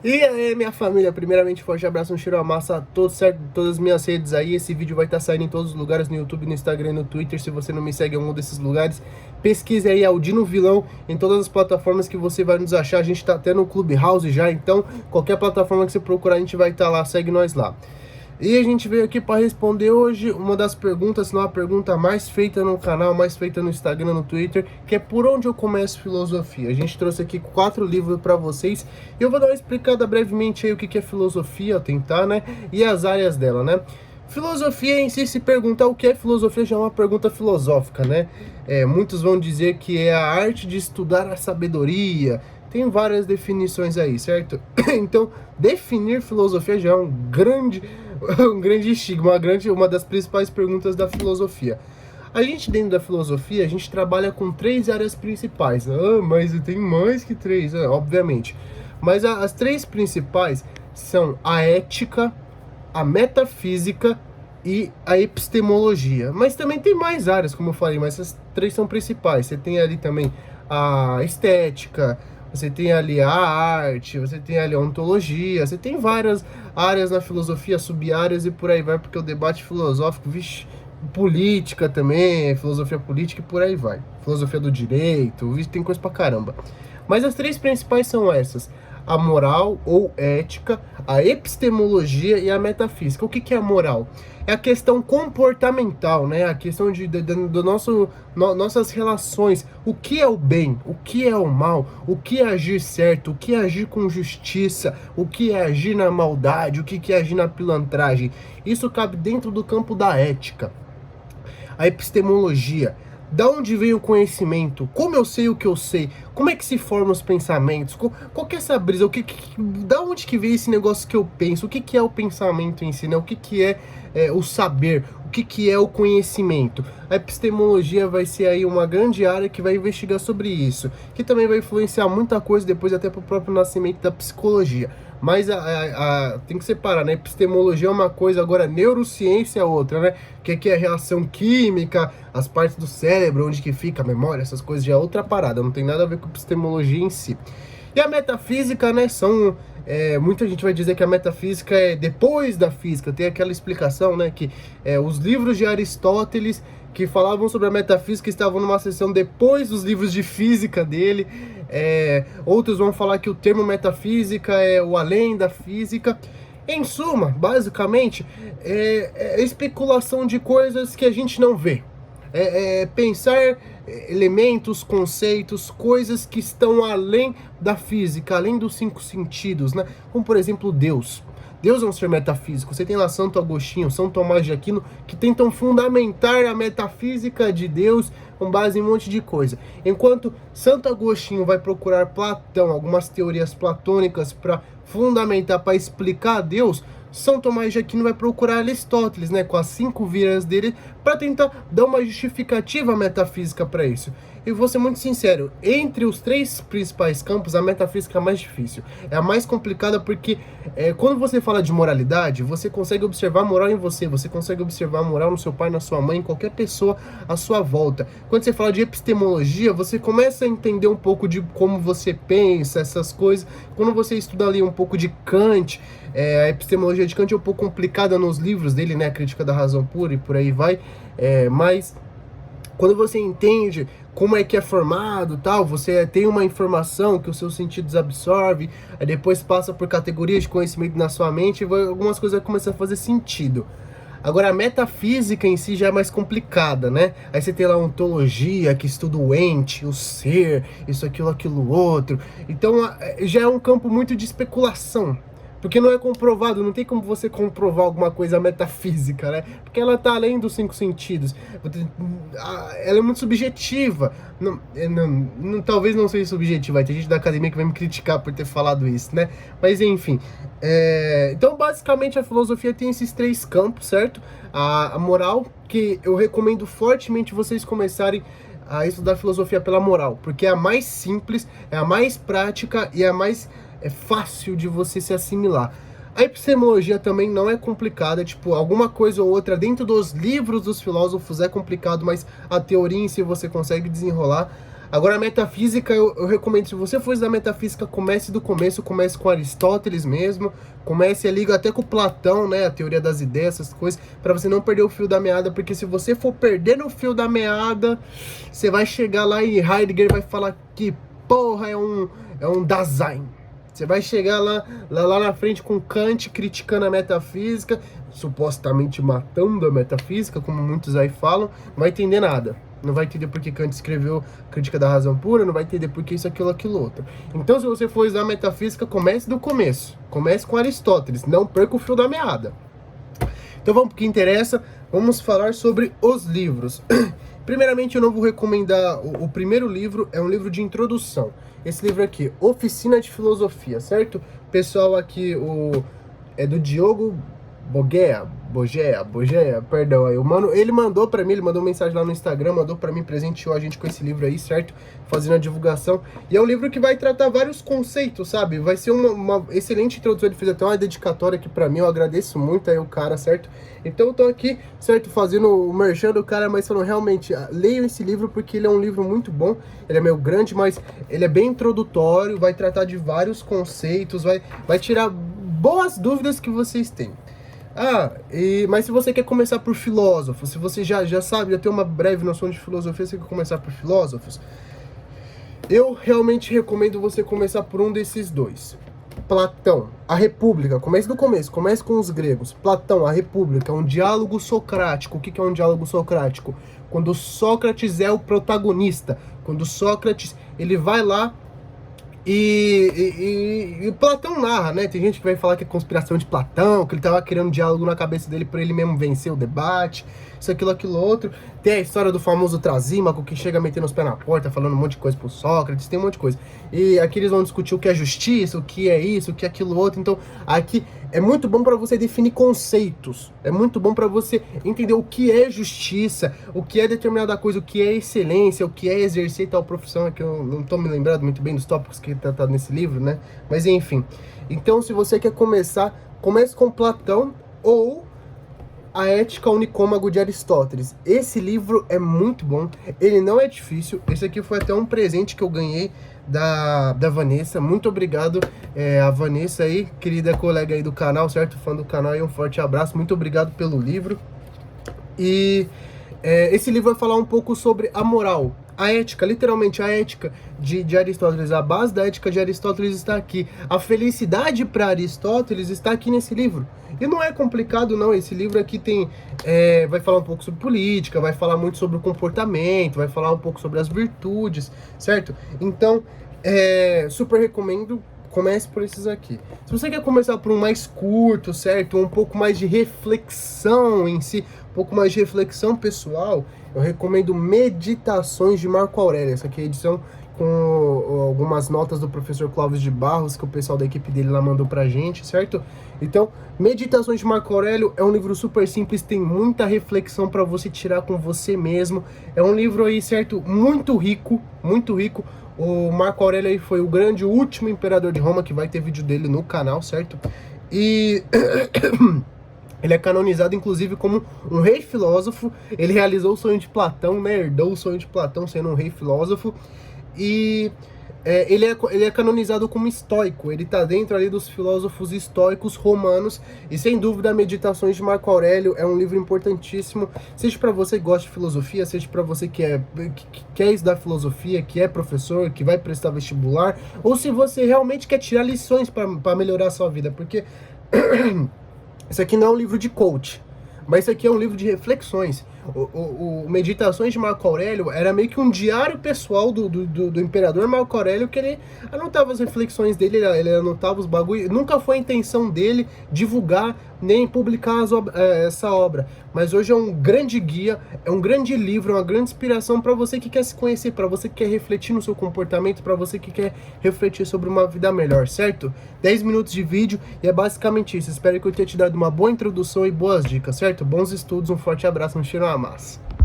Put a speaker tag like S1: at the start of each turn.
S1: E aí, minha família, primeiramente, forte abraço, um cheiro a massa a todos, certo? Todas as minhas redes aí. Esse vídeo vai estar saindo em todos os lugares, no YouTube, no Instagram e no Twitter. Se você não me segue em algum desses lugares, pesquise aí Aldino Vilão em todas as plataformas que você vai nos achar. A gente tá até no Clubhouse já, então qualquer plataforma que você procurar, a gente vai estar lá, segue nós lá. E a gente veio aqui para responder hoje uma das perguntas, se não a pergunta mais feita no canal, mais feita no Instagram, no Twitter, que é por onde eu começo filosofia. A gente trouxe aqui 4 livros para vocês e eu vou dar uma explicada brevemente aí o que é filosofia, tentar, né? E as áreas dela, né? Filosofia em si, se perguntar o que é filosofia, já é uma pergunta filosófica, né? Muitos vão dizer que é a arte de estudar a sabedoria. Tem várias definições aí, certo? Então, definir filosofia já é um grande estigma, uma das principais perguntas da filosofia. A gente, dentro da filosofia, a gente trabalha com 3 áreas principais. Ah, mas tem mais que 3, obviamente. Mas as 3 principais são a ética, a metafísica e a epistemologia. Mas também tem mais áreas, como eu falei, mas essas 3 são principais. Você tem ali também a estética, você tem ali a arte, você tem ali a ontologia, você tem várias áreas na filosofia, sub-áreas e por aí vai, porque o debate filosófico, vixe, política também, filosofia política e por aí vai. Filosofia do direito, vixe, tem coisa pra caramba. Mas as 3 principais são essas: a moral ou ética, a epistemologia e a metafísica. O que é a moral? É a questão comportamental, né? A questão do nossas relações. O que é o bem? O que é o mal? O que é agir certo? O que é agir com justiça? O que é agir na maldade? O que é agir na pilantragem? Isso cabe dentro do campo da ética. A epistemologia. Da onde vem o conhecimento? Como eu sei o que eu sei? Como é que se formam os pensamentos? Qual que é essa brisa? Da onde que vem esse negócio que eu penso? O que é o pensamento em si, né? O que é o saber? O que é o conhecimento? A epistemologia vai ser aí uma grande área que vai investigar sobre isso, que também vai influenciar muita coisa depois até para o próprio nascimento da psicologia. Mas tem que separar, né? Epistemologia é uma coisa, agora neurociência é outra, né? Que é a reação química, as partes do cérebro, onde que fica a memória, essas coisas já é outra parada, não tem nada a ver com epistemologia em si. E a metafísica, né, muita gente vai dizer que a metafísica é depois da física, tem aquela explicação, né, que os livros de Aristóteles que falavam sobre a metafísica estavam numa seção depois dos livros de física dele. Outros vão falar que o termo metafísica é o além da física. Em suma, basicamente, é especulação de coisas que a gente não vê. Pensar elementos, conceitos, coisas que estão além da física, além dos 5 sentidos, né? Como, por exemplo, Deus. Deus é um ser metafísico. Você tem lá Santo Agostinho, São Tomás de Aquino, que tentam fundamentar a metafísica de Deus com base em um monte de coisa. Enquanto Santo Agostinho vai procurar Platão, algumas teorias platônicas para fundamentar, para explicar Deus, São Tomás de Aquino vai procurar Aristóteles, né, com as 5 viras dele, para tentar dar uma justificativa metafísica para isso. E vou ser muito sincero, entre os 3 principais campos, a metafísica é a mais difícil. É a mais complicada porque quando você fala de moralidade, você consegue observar a moral em você, você consegue observar a moral no seu pai, na sua mãe, em qualquer pessoa à sua volta. Quando você fala de epistemologia, você começa a entender um pouco de como você pensa, essas coisas. Quando você estuda ali um pouco de Kant, a epistemologia de Kant é um pouco complicada nos livros dele, né, a Crítica da Razão Pura e por aí vai, mas quando você entende como é que é formado, tal, você tem uma informação que os seus sentidos absorvem, aí depois passa por categorias de conhecimento na sua mente e algumas coisas vão começar a fazer sentido. Agora, a metafísica em si já é mais complicada, né? Aí você tem lá a ontologia, que estuda o ente, o ser, isso, aquilo, outro. Então, já é um campo muito de especulação. Porque não é comprovado, não tem como você comprovar alguma coisa metafísica, né? Porque ela tá além dos 5 sentidos. Ela é muito subjetiva. Talvez não seja subjetiva, vai ter gente da academia que vai me criticar por ter falado isso, né? Mas enfim. Então, basicamente, a filosofia tem esses 3 campos, certo? A moral, que eu recomendo fortemente vocês começarem a estudar filosofia pela moral, porque é a mais simples, é a mais prática e é a mais fácil de você se assimilar. A epistemologia também não é complicada, tipo, alguma coisa ou outra dentro dos livros dos filósofos é complicado, mas a teoria em si você consegue desenrolar. Agora a metafísica, eu recomendo, se você for estudar metafísica, comece do começo, comece com Aristóteles mesmo, comece ali até com Platão, né, a teoria das ideias, essas coisas, para você não perder o fio da meada, porque se você for perdendo o fio da meada, você vai chegar lá e Heidegger vai falar que porra é um Dasein. Você vai chegar lá na frente com Kant criticando a metafísica, supostamente matando a metafísica, como muitos aí falam, não vai entender nada. Não vai entender porque Kant escreveu Crítica da Razão Pura, não vai entender porque isso, aquilo, outro. Então, se você for estudar metafísica, comece do começo. Comece com Aristóteles, não perca o fio da meada. Então vamos pro que interessa, vamos falar sobre os livros. Primeiramente, eu não vou recomendar, o primeiro livro é um livro de introdução. Esse livro aqui, Oficina de Filosofia, certo? Pessoal aqui, é do Diogo Bogea, perdão, aí, ele mandou pra mim, ele mandou mensagem lá no Instagram, mandou pra mim, presenteou a gente com esse livro aí, certo? Fazendo a divulgação, e é um livro que vai tratar vários conceitos, sabe? Vai ser uma excelente introdução, ele fez até uma dedicatória aqui pra mim, eu agradeço muito aí o cara, certo? Então eu tô aqui, certo, fazendo o merchan do cara, mas falando realmente, leiam esse livro porque ele é um livro muito bom, ele é meio grande, mas ele é bem introdutório, vai tratar de vários conceitos, vai tirar boas dúvidas que vocês têm. Mas se você quer começar por filósofos, se você já sabe, já tem uma breve noção de filosofia, você quer começar por filósofos, eu realmente recomendo você começar por um desses dois. Platão, a República, comece do começo, comece com os gregos. Platão, a República, um diálogo socrático. O que é um diálogo socrático? Quando Sócrates é o protagonista, quando Sócrates, ele vai lá e Platão narra, né? Tem gente que vai falar que é conspiração de Platão, que ele tava querendo um diálogo na cabeça dele pra ele mesmo vencer o debate, isso, aquilo, outro. Tem a história do famoso Trasímaco, que chega metendo os pés na porta, falando um monte de coisa pro Sócrates, tem um monte de coisa. E aqui eles vão discutir o que é justiça, o que é isso, o que é aquilo outro. Então, aqui é muito bom para você definir conceitos. É muito bom para você entender o que é justiça, o que é determinada coisa, o que é excelência, o que é exercer tal profissão. É que eu não tô me lembrando muito bem dos tópicos que tá tratado nesse livro, né? Mas enfim. Então, se você quer começar, comece com Platão ou A Ética Unicômago de Aristóteles. Esse livro é muito bom, ele não é difícil. Esse aqui foi até um presente que eu ganhei da Vanessa. Muito obrigado, a Vanessa aí, querida colega aí do canal, certo? Fã do canal, e um forte abraço. Muito obrigado pelo livro. E esse livro vai falar um pouco sobre a moral, a ética, literalmente a ética de Aristóteles. A base da ética de Aristóteles está aqui. A felicidade para Aristóteles está aqui nesse livro. E não é complicado não, esse livro aqui tem, vai falar um pouco sobre política, vai falar muito sobre o comportamento, vai falar um pouco sobre as virtudes, certo? Então, super recomendo, comece por esses aqui. Se você quer começar por um mais curto, certo? Um pouco mais de reflexão em si, um pouco mais de reflexão pessoal, eu recomendo Meditações de Marco Aurélio. Essa aqui é a edição com algumas notas do professor Clóvis de Barros, que o pessoal da equipe dele lá mandou pra gente, certo? Então, Meditações de Marco Aurélio é um livro super simples, tem muita reflexão para você tirar com você mesmo. É um livro aí, certo? Muito rico, muito rico. O Marco Aurélio aí foi o grande último imperador de Roma, que vai ter vídeo dele no canal, certo? E ele é canonizado, inclusive, como um rei filósofo. Ele realizou o sonho de Platão, né? Herdou o sonho de Platão sendo um rei filósofo. E ele é canonizado como estoico. Ele está dentro ali dos filósofos estoicos romanos. E sem dúvida, Meditações de Marco Aurélio é um livro importantíssimo. Seja para você que gosta de filosofia, seja para você que quer estudar filosofia, que é professor, que vai prestar vestibular, ou se você realmente quer tirar lições para melhorar a sua vida. Porque isso aqui não é um livro de coach, mas isso aqui é um livro de reflexões. O Meditações de Marco Aurélio era meio que um diário pessoal do imperador Marco Aurélio, que ele anotava as reflexões dele, ele anotava os bagulho. Nunca foi a intenção dele divulgar nem publicar essa obra, mas hoje é um grande guia, é um grande livro, é uma grande inspiração para você que quer se conhecer, para você que quer refletir no seu comportamento, para você que quer refletir sobre uma vida melhor, certo? 10 minutos de vídeo e é basicamente isso. Espero que eu tenha te dado uma boa introdução e boas dicas, certo? Bons estudos, um forte abraço, um cheiro na massa.